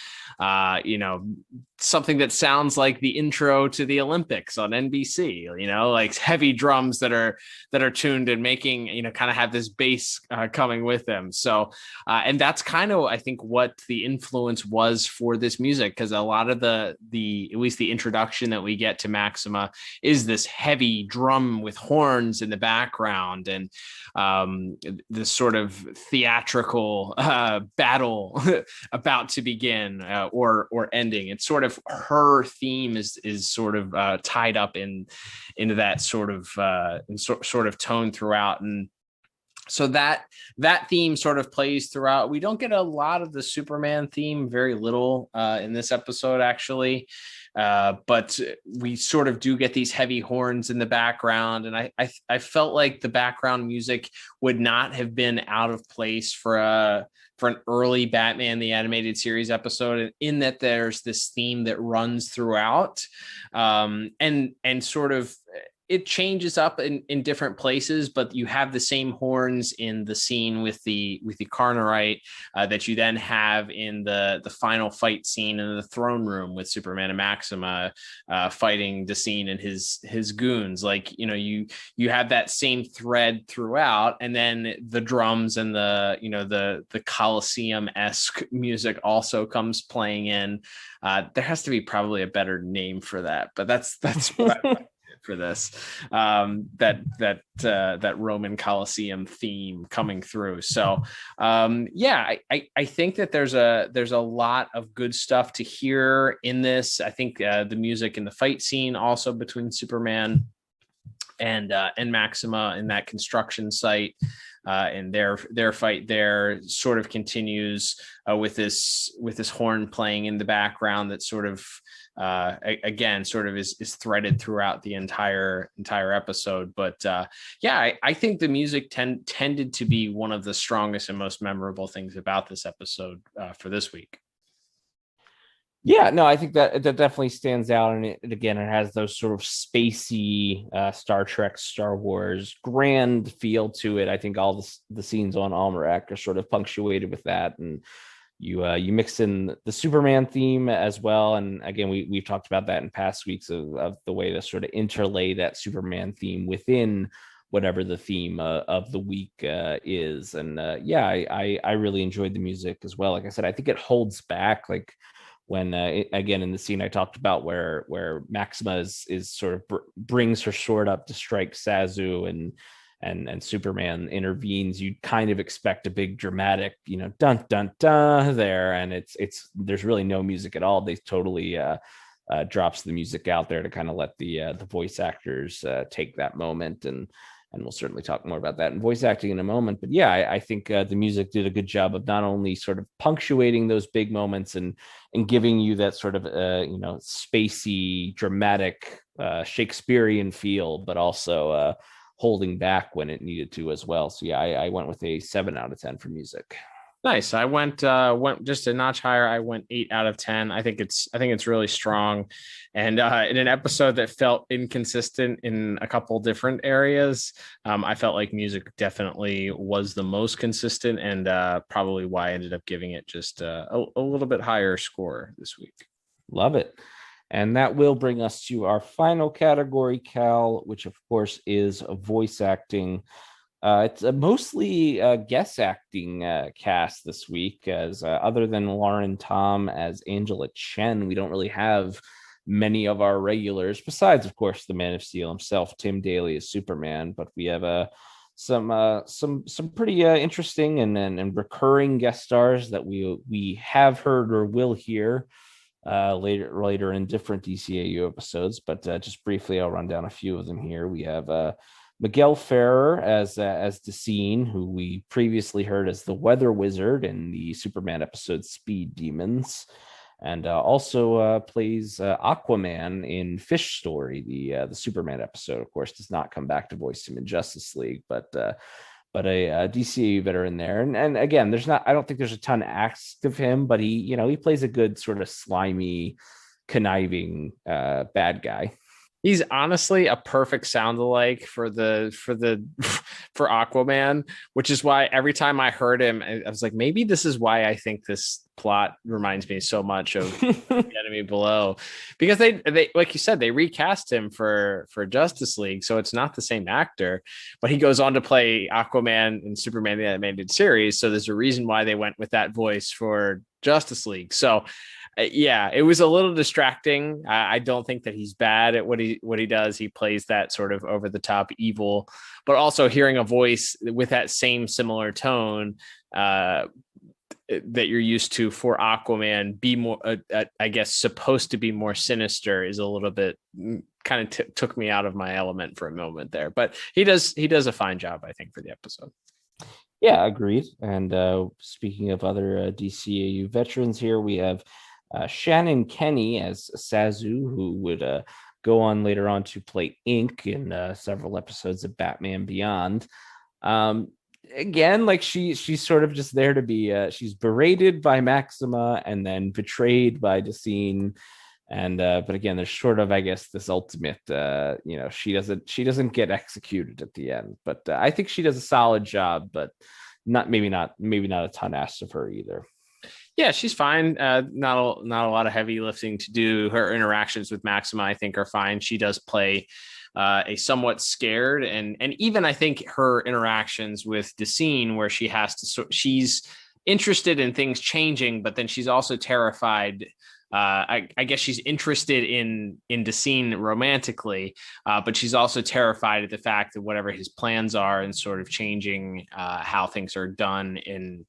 something that sounds like the intro to the Olympics on NBC, like heavy drums that are tuned and making, kind of have this bass coming with them. So and that's kind of, I think, what the influence was for this music, because a lot of the at least the introduction that we get to Maxima is this heavy drum with horns in the background, and this sort of theatrical battle about to begin or ending. It's sort of her theme is sort of tied up into that sort of tone throughout, and so that theme sort of plays throughout. We don't get a lot of the Superman theme, very little in this episode, actually. But we sort of do get these heavy horns in the background, and I felt like the background music would not have been out of place for an early Batman the Animated Series episode, in that there's this theme that runs throughout, and sort of it changes up in different places, but you have the same horns in the scene with the Carnarite that you then have in the final fight scene in the throne room with Superman and Maxima fighting Dacine and his goons. Like, you have that same thread throughout, and then the drums and the Coliseum-esque music also comes playing in. There has to be probably a better name for that, but that's what I for this, that Roman Coliseum theme coming through. So I think that there's a lot of good stuff to hear in this. I think the music in the fight scene also between Superman and Maxima in that construction site, and their fight there sort of continues with this horn playing in the background that sort of again sort of is threaded throughout the entire episode. But I think the music tended to be one of the strongest and most memorable things about this episode for this week. Yeah, no, I think that definitely stands out, and it has those sort of spacey Star Trek, Star Wars grand feel to it. I think all the scenes on Almerac are sort of punctuated with that, and you mix in the Superman theme as well. And again, we've talked about that in past weeks of the way to sort of interlay that Superman theme within whatever the theme of the week is. And I really enjoyed the music as well. Like I said, I think it holds back, like when again in the scene I talked about where Maxima is sort of brings her sword up to strike Sazu, and Superman intervenes. You'd kind of expect a big dramatic, dun dun dun there, and it's there's really no music at all. They totally drops the music out there to kind of let the voice actors take that moment, and we'll certainly talk more about that in voice acting in a moment. But I think the music did a good job of not only sort of punctuating those big moments and giving you that sort of spacey, dramatic, Shakespearean feel, but also holding back when it needed to as well. So I went with a 7 out of 10 for music. Nice. I went just a notch higher. I went 8 out of 10. I think it's really strong, and in an episode that felt inconsistent in a couple different areas, I felt like music definitely was the most consistent, and probably why I ended up giving it just a little bit higher score this week. Love it. And that will bring us to our final category, Cal, which of course is voice acting. It's a mostly guest acting cast this week, as other than Lauren Tom as Angela Chen, we don't really have many of our regulars, besides, of course, the Man of Steel himself, Tim Daley as Superman. But we have some pretty interesting and recurring guest stars that we have heard or will hear later in different DCAU episodes. But just briefly, I'll run down a few of them here. We have Miguel Ferrer as Dessine, who we previously heard as the Weather Wizard in the Superman episode Speed Demons, and also plays Aquaman in Fish Story, the Superman episode. Of course, does not come back to voice him in Justice League, but a DCAU veteran there. And again, I don't think there's a ton asked of him, but he plays a good sort of slimy, conniving bad guy. He's honestly a perfect sound alike for Aquaman, which is why every time I heard him, I was like, maybe this is why I think this plot reminds me so much of The Enemy Below, because they like you said, they recast him for Justice League, so it's not the same actor, but he goes on to play Aquaman in Superman the Animated Series, so there's a reason why they went with that voice for Justice League. So yeah, it was a little distracting. I don't think that he's bad at what he does. He plays that sort of over the top evil, but also hearing a voice with that same similar tone that you're used to for Aquaman be more, I guess, supposed to be more sinister is a little bit kind of took me out of my element for a moment there. But he does a fine job, I think, for the episode. Yeah, agreed. And speaking of other DCAU veterans here, we have Shannon Kenny as Sazu, who would go on later on to play Ink in several episodes of Batman Beyond. Again, like she's sort of just there to be she's berated by Maxima and then betrayed by Dessine. And but again, there's sort of, I guess, this ultimate she doesn't get executed at the end, but I think she does a solid job, but maybe not a ton asked of her either. Yeah, she's fine. Not a lot of heavy lifting to do. Her interactions with Maxima, I think, are fine. She does play a somewhat scared, and even I think her interactions with Dessine, where she has to, she's interested in things changing, but then she's also terrified. I guess she's interested in Dessine romantically, but she's also terrified at the fact that whatever his plans are and sort of changing how things are done in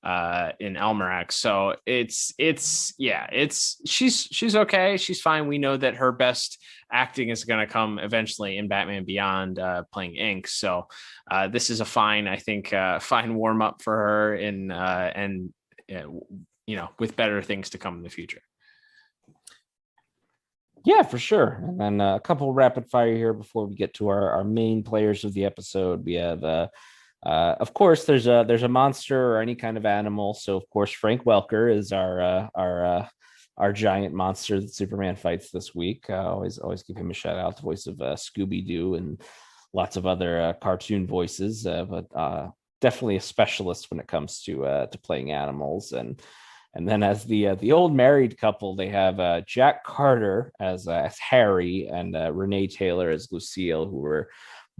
Elmerac. So she's okay. She's fine. We know that her best acting is going to come eventually in Batman Beyond, playing Ink. So this is a fine, I think, fine warm up for her and with better things to come in the future. Yeah, for sure. And then a couple rapid fire here before we get to our main players of the episode. We have of course, there's a monster or any kind of animal. So of course, Frank Welker is our giant monster that Superman fights this week. Always give him a shout out. The voice of Scooby-Doo and lots of other cartoon voices, but definitely a specialist when it comes to playing animals. And then as the old married couple, they have Jack Carter as Harry and Renee Taylor as Lucille, who were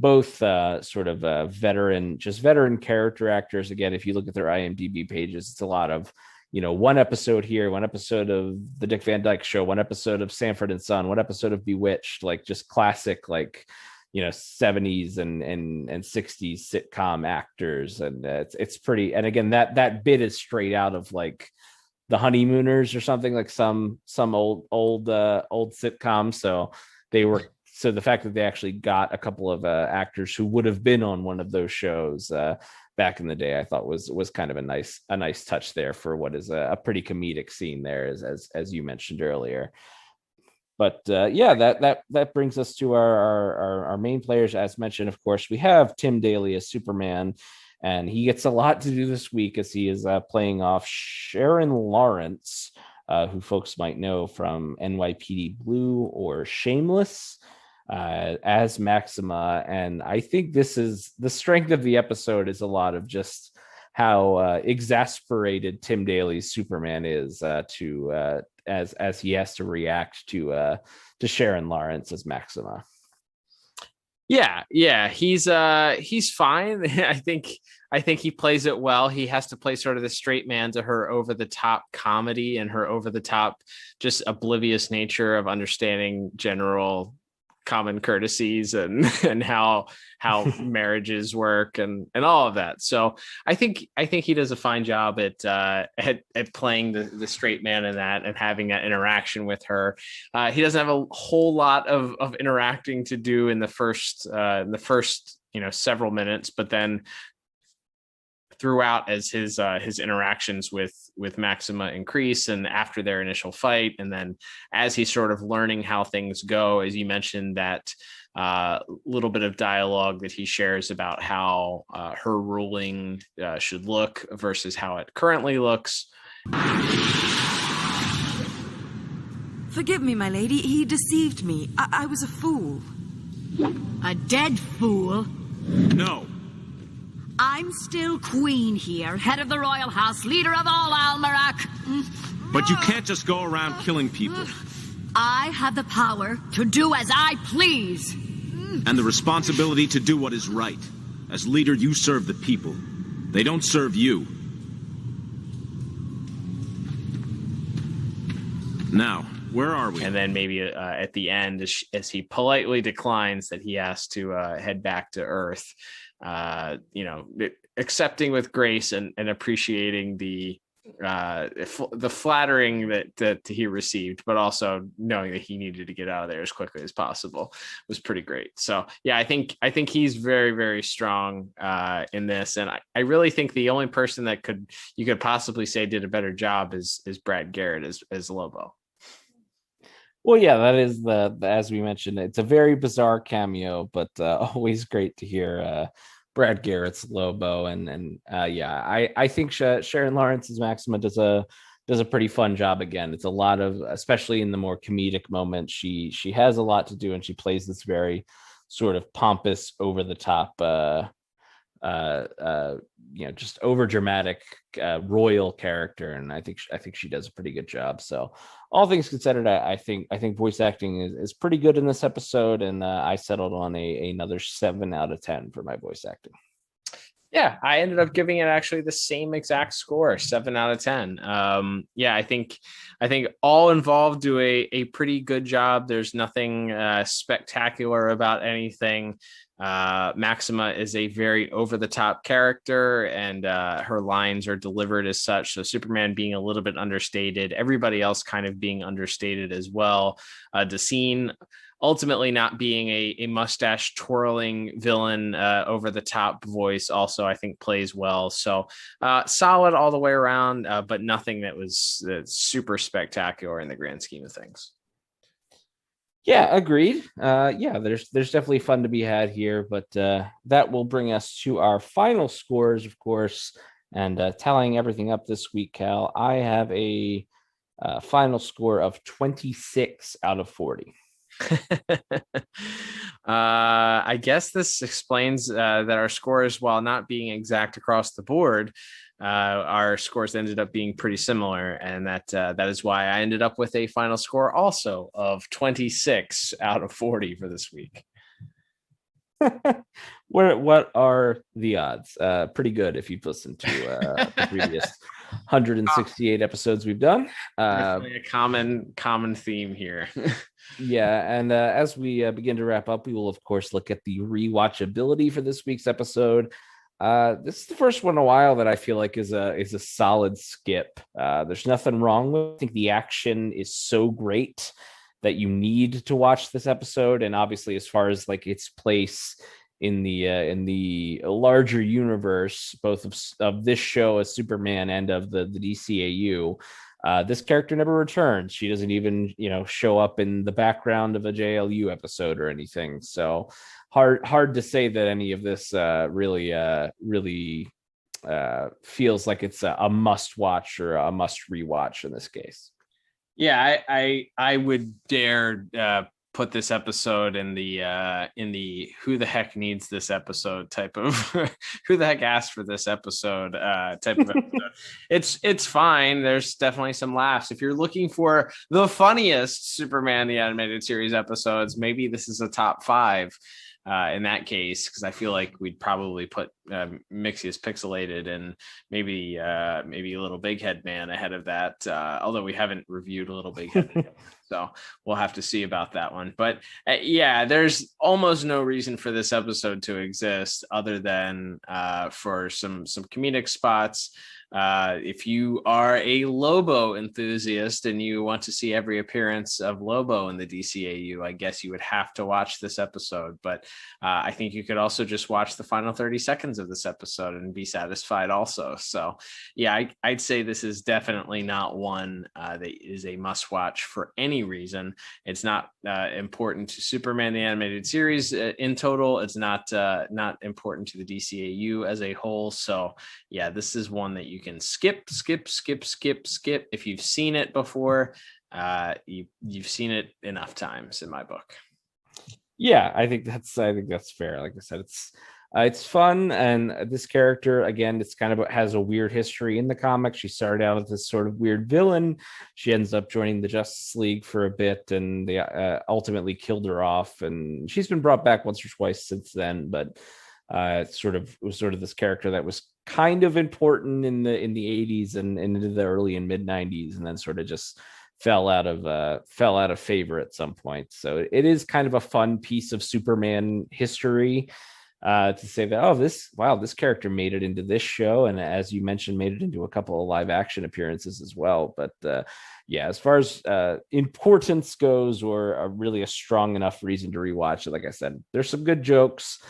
both sort of veteran character actors. Again, if you look at their IMDb pages, it's a lot of, one episode here, one episode of the Dick Van Dyke Show, one episode of Sanford and Son, one episode of Bewitched, like just classic, like, 70s and 60s sitcom actors. And it's pretty, and again, that bit is straight out of like The Honeymooners or something, like some old sitcom. So the fact that they actually got a couple of actors who would have been on one of those shows back in the day, I thought was kind of a nice touch there for what is a pretty comedic scene there, as you mentioned earlier. But that brings us to our main players. As mentioned, of course, we have Tim Daley as Superman, and he gets a lot to do this week as he is playing off Sharon Lawrence, who folks might know from NYPD Blue or Shameless, as Maxima. And I think this is the strength of the episode, is a lot of just how exasperated Tim Daley's Superman is as he has to react to Sharon Lawrence as Maxima. Yeah, he's fine. I think he plays it well. He has to play sort of the straight man to her over the top comedy and her over the top, just oblivious nature of understanding general common courtesies and how marriages work and all of that. So I think he does a fine job at playing the straight man in that and having that interaction with her. He doesn't have a whole lot of interacting to do in the first several minutes, but then throughout as his interactions with Maxima increase and after their initial fight, and then as he's sort of learning how things go, as you mentioned, that little bit of dialogue that he shares about how her ruling should look versus how it currently looks. Forgive me, my lady. He deceived me. I was a fool. A dead fool? No. I'm still queen here, head of the royal house, leader of all Almerac. But you can't just go around killing people. I have the power to do as I please. And the responsibility to do what is right. As leader, you serve the people. They don't serve you. Now, where are we? And then maybe at the end, as he politely declines that he has to head back to Earth, accepting with grace and appreciating the flattering that he received, but also knowing that he needed to get out of there as quickly as possible was pretty great. So yeah, I think he's very, very strong in this, and I really think the only person that you could possibly say did a better job is Brad Garrett as Lobo. Well, yeah, that is as we mentioned, it's a very bizarre cameo, but always great to hear Brad Garrett's Lobo, and I think Sharon Lawrence's Maxima does a pretty fun job again. It's a lot of, especially in the more comedic moments, she has a lot to do, and she plays this very sort of pompous, over the top, just over dramatic royal character, and I think she does a pretty good job. So all things considered, I think voice acting is pretty good in this episode, and I settled on another 7 out of 10 for my voice acting. Yeah, I ended up giving it actually the same exact score, 7 out of 10. I think all involved do a pretty good job. There's nothing spectacular about anything. Maxima is a very over-the-top character, and her lines are delivered as such. So Superman being a little bit understated, everybody else kind of being understated as well. Dacine ultimately not being a mustache twirling villain, over-the-top voice also I think plays well. So solid all the way around, but nothing that was super spectacular in the grand scheme of things. Yeah, agreed. There's definitely fun to be had here, but that will bring us to our final scores, of course, and tallying everything up this week, Cal. I have a final score of 26 out of 40. I guess this explains that our scores, while not being exact across the board, our scores ended up being pretty similar, and that is why I ended up with a final score also of 26 out of 40 for this week. What are the odds? Pretty good if you've listened to the previous 168 episodes we've done. Definitely a common theme here. Yeah, and as we begin to wrap up, we will of course look at the rewatchability for this week's episode. This is the first one in a while that I feel like is a solid skip. There's nothing wrong with it. I think the action is so great that you need to watch this episode, and obviously as far as like its place in the larger universe, both of this show as Superman and of the DCAU, this character never returns. She doesn't even show up in the background of a JLU episode or anything. So hard to say that any of this really feels like it's a must watch or a must rewatch in this case. Yeah, I would dare put this episode in the who the heck needs this episode type of who the heck asked for this episode type of episode. It's fine. There's definitely some laughs. If you're looking for the funniest Superman the Animated Series episodes, maybe this is a top 5. in that case, because I feel like we'd probably put Mixie as pixelated and maybe a Little Big Head Man ahead of that, although we haven't reviewed a Little Big Head Man. So we'll have to see about that one. But yeah, there's almost no reason for this episode to exist other than for some comedic spots. If you are a Lobo enthusiast and you want to see every appearance of Lobo in the DCAU, I guess you would have to watch this episode. But I think you could also just watch the final 30 seconds of this episode and be satisfied also. So yeah, I'd say this is definitely not one that is a must watch for any reason. It's not important to Superman the Animated Series in total. It's not important to the DCAU as a whole. So yeah, this is one that you can skip. If you've seen it before, you've seen it enough times in my book. Yeah, I think that's fair. Like I said, it's fun, and this character, again, it's kind of has a weird history in the comics. She started out as this sort of weird villain. She ends up joining the Justice League for a bit, and they ultimately killed her off. And she's been brought back once or twice since then, but it was this character that was kind of important in the 80s and into the early and mid 90s, and then sort of just fell out of favor at some point. So it is kind of a fun piece of Superman history to say that, this character made it into this show, and as you mentioned, made it into a couple of live action appearances as well. But yeah, as far as importance goes, or really a strong enough reason to rewatch it, like I said, there's some good jokes.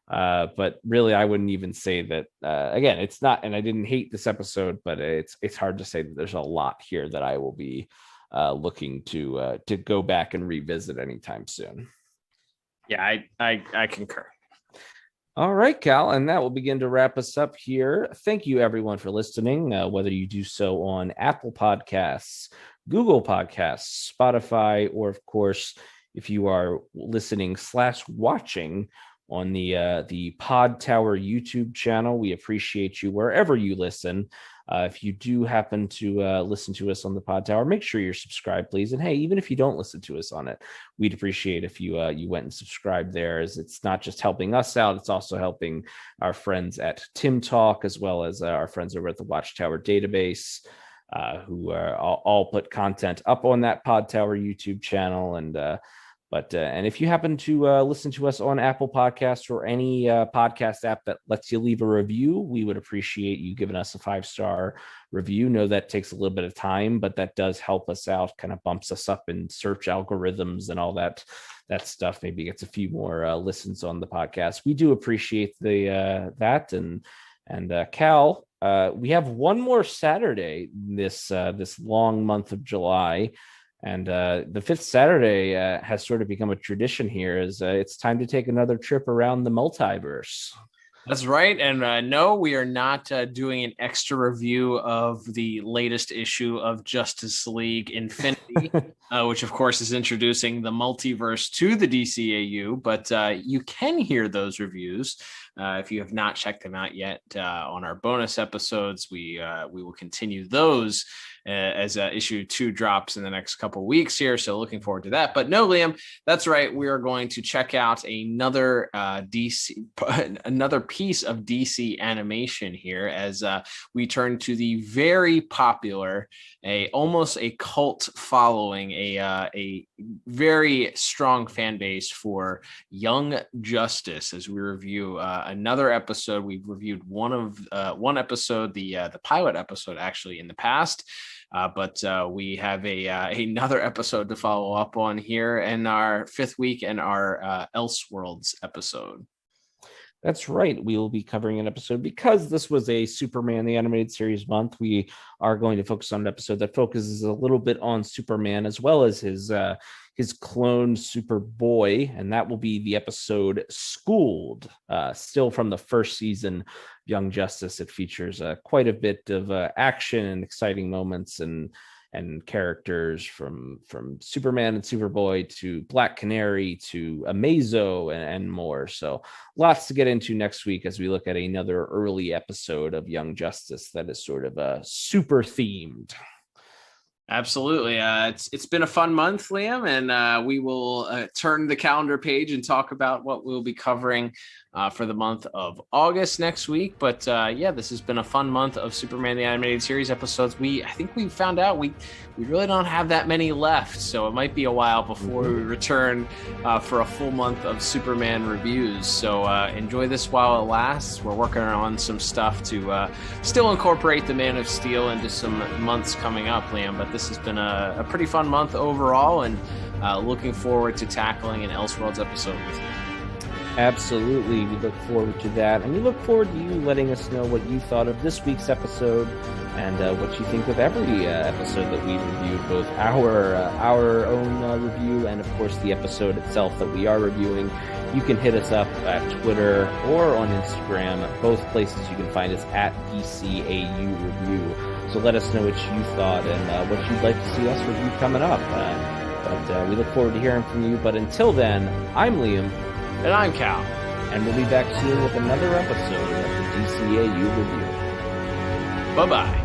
But really, I wouldn't even say that. Again, it's not, and I didn't hate this episode, but it's hard to say that there's a lot here that I will be looking to go back and revisit anytime soon. Yeah, I concur. All right, Cal, and that will begin to wrap us up here. Thank you, everyone, for listening, whether you do so on Apple Podcasts, Google Podcasts, Spotify, or, of course, if you are listening/watching on the Pod Tower YouTube channel. We appreciate you wherever you listen. If you do happen to listen to us on the Pod Tower, make sure you're subscribed, please. And hey, even if you don't listen to us on it, we'd appreciate if you went and subscribed there, as it's not just helping us out, it's also helping our friends at Tim Talk, as well as our friends over at the Watchtower database, who all put content up on that Pod Tower YouTube channel. And if you happen to listen to us on Apple Podcasts or any podcast app that lets you leave a review, we would appreciate you giving us a 5-star review. Know that takes a little bit of time, but that does help us out, kind of bumps us up in search algorithms and all that stuff. Maybe gets a few more listens on the podcast. We do appreciate that. And Cal, we have one more Saturday this long month of July. And the fifth Saturday has sort of become a tradition here, as it's time to take another trip around the multiverse. That's right. And no, we are not doing an extra review of the latest issue of Justice League Infinity, which, of course, is introducing the multiverse to the DCAU. But you can hear those reviews if you have not checked them out yet on our bonus episodes. We will continue those as issue 2 drops in the next couple of weeks here. So looking forward to that. But no, Liam, that's right. We are going to check out another piece of DC animation here, as we turn to the very popular, almost a cult following, a very strong fan base for Young Justice. As we review another episode, we've reviewed one episode, the pilot episode, actually, in the past. But we have another episode to follow up on here in our 5th week and our Elseworlds episode. That's right. We will be covering an episode, because this was a Superman the Animated Series month. We are going to focus on an episode that focuses a little bit on Superman, as well as his clone Superboy, and that will be the episode Schooled, still from the first season Young Justice. It features quite a bit of action and exciting moments and characters from Superman and Superboy to Black Canary to Amazo and more. So lots to get into next week as we look at another early episode of Young Justice that is sort of super themed. Absolutely. It's been a fun month, Liam, and we will turn the calendar page and talk about what we'll be covering for the month of August next week. But this has been a fun month of Superman the Animated Series episodes. I think we found out we really don't have that many left, so it might be a while before we return for a full month of Superman reviews. So enjoy this while it lasts. We're working on some stuff to still incorporate the Man of Steel into some months coming up, Liam, but this has been a pretty fun month overall, and looking forward to tackling an Elseworlds episode with you. Absolutely. We look forward to that. And we look forward to you letting us know what you thought of this week's episode and what you think of every episode that we reviewed, both our own review and, of course, the episode itself that we are reviewing. You can hit us up at Twitter or on Instagram. Both places you can find us at DCAU Review. So let us know what you thought and what you'd like to see us review coming up. But we look forward to hearing from you. But until then, I'm Liam. And I'm Cal. And we'll be back soon with another episode of the DCAU Review. Bye-bye.